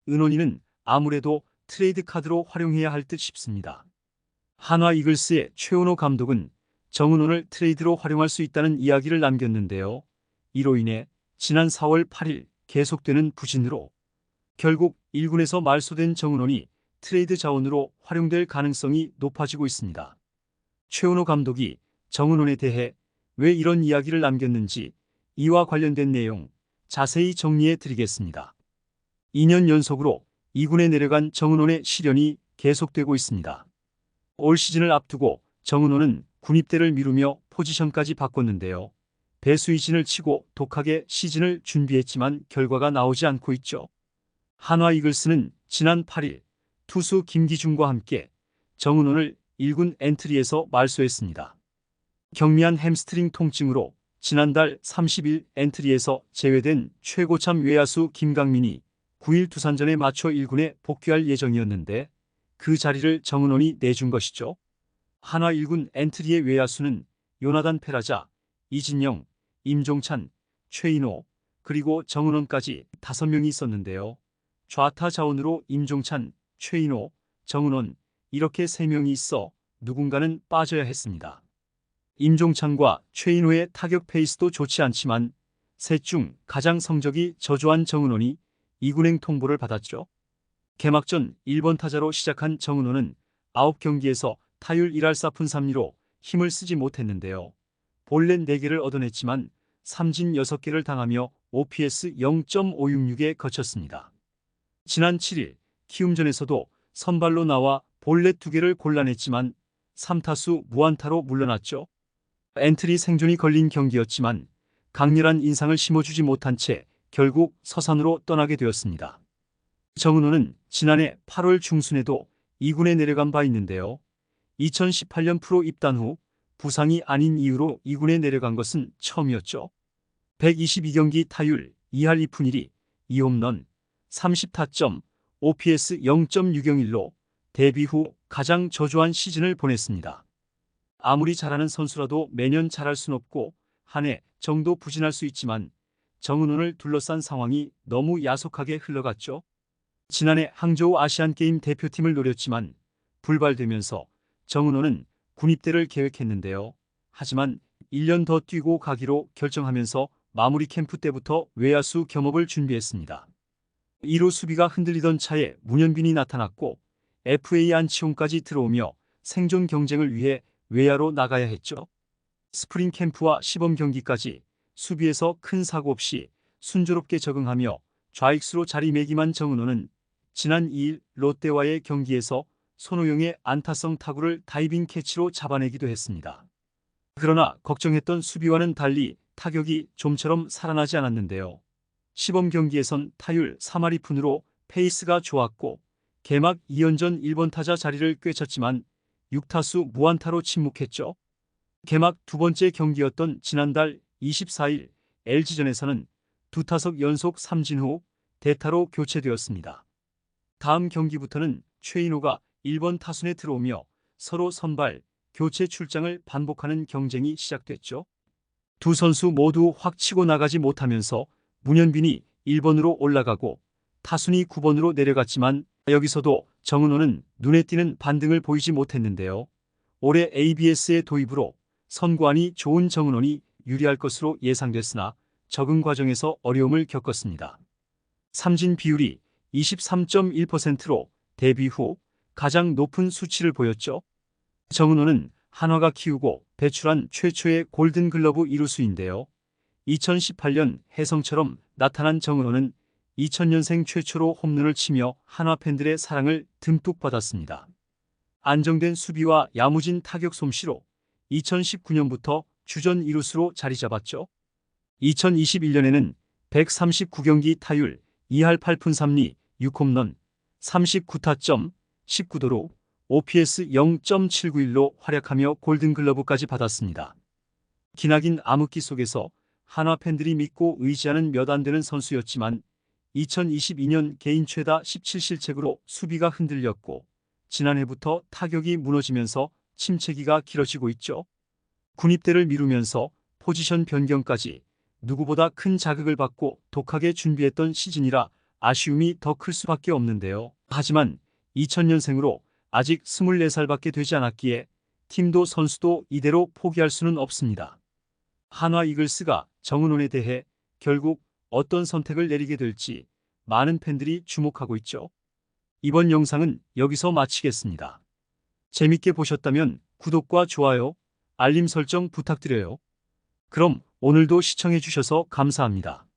은원이는 아무래도 트레이드 카드로 활용해야 할 듯 싶습니다. 한화 이글스의 최은호 감독은 정은원을 트레이드로 활용할 수 있다는 이야기를 남겼는데요. 이로 인해 지난 4월 8일 계속되는 부진으로 결국 1군에서 말소된 정은원이 트레이드 자원으로 활용될 가능성이 높아지고 있습니다. 최은호 감독이 정은원에 대해 왜 이런 이야기를 남겼는지 이와 관련된 내용 자세히 정리해 드리겠습니다. 2년 연속으로 2군에 내려간 정은원의 시련이 계속되고 있습니다. 올 시즌을 앞두고 정은원은 군입대를 미루며 포지션까지 바꿨는데요. 배수이진을 치고 독하게 시즌을 준비했지만 결과가 나오지 않고 있죠. 한화 이글스는 지난 8일 투수 김기중과 함께 정은원을 1군 엔트리에서 말소했습니다. 경미한 햄스트링 통증으로 지난달 30일 엔트리에서 제외된 최고참 외야수 김강민이 9일 두산전에 맞춰 1군에 복귀할 예정이었는데 그 자리를 정은원이 내준 것이죠. 한화 1군 엔트리의 외야수는 요나단 페라자, 이진영, 임종찬, 최인호, 그리고 정은원까지 5명이 있었는데요. 좌타 자원으로 임종찬, 최인호, 정은원 이렇게 3명이 있어 누군가는 빠져야 했습니다. 임종찬과 최인호의 타격 페이스도 좋지 않지만 셋 중 가장 성적이 저조한 정은원이 2군행 통보를 받았죠. 개막전 1번 타자로 시작한 정은원은 9경기에서 타율 1할 4푼 3리로 힘을 쓰지 못했는데요. 볼넷 4개를 얻어냈지만 삼진 6개를 당하며 OPS 0.566에 그쳤습니다. 지난 7일 키움전에서도 선발로 나와 볼넷 2개를 골라냈지만 3타수 무안타로 물러났죠. 엔트리 생존이 걸린 경기였지만 강렬한 인상을 심어주지 못한 채 결국 서산으로 떠나게 되었습니다. 정은원은 지난해 8월 중순에도 2군에 내려간 바 있는데요. 2018년 프로 입단 후 부상이 아닌 이유로 2군에 내려간 것은 처음이었죠. 122경기 타율 2할 2푼 1리, 2홈런, 30타점, OPS 0.601로 데뷔 후 가장 저조한 시즌을 보냈습니다. 아무리 잘하는 선수라도 매년 잘할 순 없고 한 해 정도 부진할 수 있지만 정은원을 둘러싼 상황이 너무 야속하게 흘러갔죠. 지난해 항저우 아시안게임 대표팀을 노렸지만 불발되면서 정은원은 군입대를 계획했는데요. 하지만 1년 더 뛰고 가기로 결정하면서 마무리 캠프 때부터 외야수 겸업을 준비했습니다. 1루 수비가 흔들리던 차에 문현빈이 나타났고 FA 안치홍까지 들어오며 생존 경쟁을 위해 외야로 나가야 했죠. 스프링 캠프와 시범 경기까지 수비에서 큰 사고 없이 순조롭게 적응하며 좌익수로 자리매김한 정은원은 지난 2일 롯데와의 경기에서 손호영의 안타성 타구를 다이빙 캐치로 잡아내기도 했습니다. 그러나 걱정했던 수비와는 달리 타격이 좀처럼 살아나지 않았는데요. 시범 경기에선 타율 3할 2푼으로 페이스가 좋았고 개막 2연전 1번 타자 자리를 꿰찼지만 6타수 무안타로 침묵했죠. 개막 두 번째 경기였던 지난달 24일 LG전에서는 2타석 연속 삼진 후 대타로 교체되었습니다. 다음 경기부터는 최인호가 1번 타순에 들어오며 서로 선발, 교체 출장을 반복하는 경쟁이 시작됐죠. 두 선수 모두 확 치고 나가지 못하면서 문현빈이 1번으로 올라가고 타순이 9번으로 내려갔지만 여기서도 정은원은 눈에 띄는 반등을 보이지 못했는데요. 올해 ABS의 도입으로 선구안이 좋은 정은원이 유리할 것으로 예상됐으나 적응 과정에서 어려움을 겪었습니다. 삼진 비율이 23.1%로 데뷔 후 가장 높은 수치를 보였죠. 정은원은 한화가 키우고 배출한 최초의 골든글러브 이루수인데요. 2018년 혜성처럼 나타난 정은원은 2000년생 최초로 홈런을 치며 한화 팬들의 사랑을 듬뿍 받았습니다. 안정된 수비와 야무진 타격 솜씨로 2019년부터 주전 이루수로 자리 잡았죠. 2021년에는 139경기 타율 2할 8푼 3리 6홈런 39타점 19도루 OPS 0.791로 활약하며 골든글러브까지 받았습니다. 기나긴 암흑기 속에서 한화 팬들이 믿고 의지하는 몇 안 되는 선수였지만 2022년 개인 최다 17실책으로 수비가 흔들렸고 지난해부터 타격이 무너지면서 침체기가 길어지고 있죠. 군입대를 미루면서 포지션 변경까지 누구보다 큰 자극을 받고 독하게 준비했던 시즌이라 아쉬움이 더 클 수밖에 없는데요. 하지만 2000년생으로 아직 24살밖에 되지 않았기에 팀도 선수도 이대로 포기할 수는 없습니다. 한화 이글스가 정은원에 대해 결국 어떤 선택을 내리게 될지 많은 팬들이 주목하고 있죠. 이번 영상은 여기서 마치겠습니다. 재밌게 보셨다면 구독과 좋아요, 알림 설정 부탁드려요. 그럼 오늘도 시청해 주셔서 감사합니다.